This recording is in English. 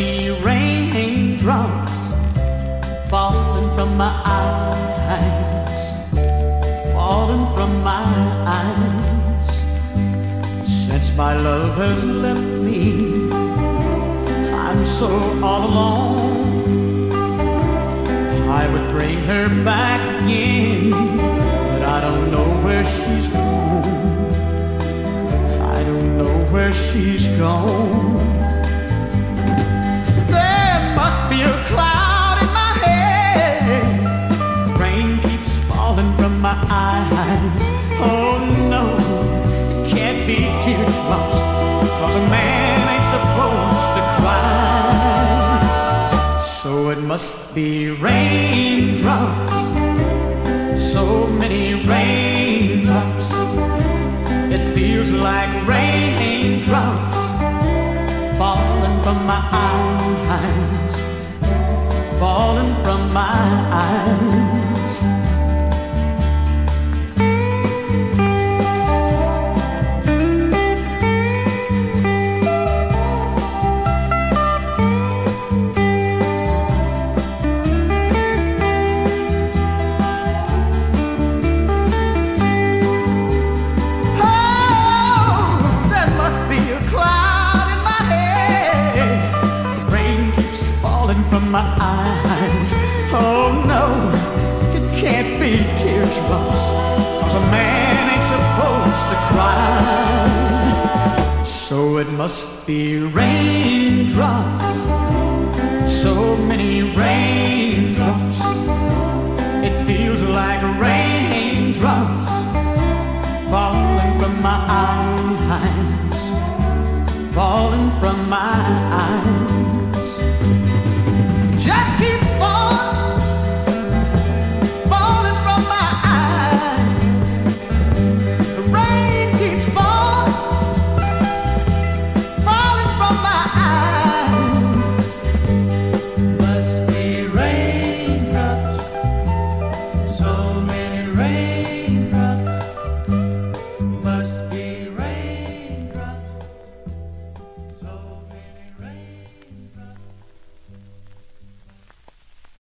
be raindrops falling from my eyes, falling from my eyes. Since my love has left me, I'm so all alone. I would bring her back again, but I don't know where she's gone. I don't know where she's gone. There must be a cloud in my head. Rain keeps falling from my eyes. Oh no, it can't be teardrops, 'cause a man ain't supposed to cry. So it must be raindrops, so many raindrops. It feels like raindrops falling from my eyes, falling from my eyes. From my eyes. Oh no, it can't be teardrops, 'cause a man ain't supposed to cry. So it must be raindrops, so many raindrops. It feels like raindrops falling from my eyes, falling from my eyes.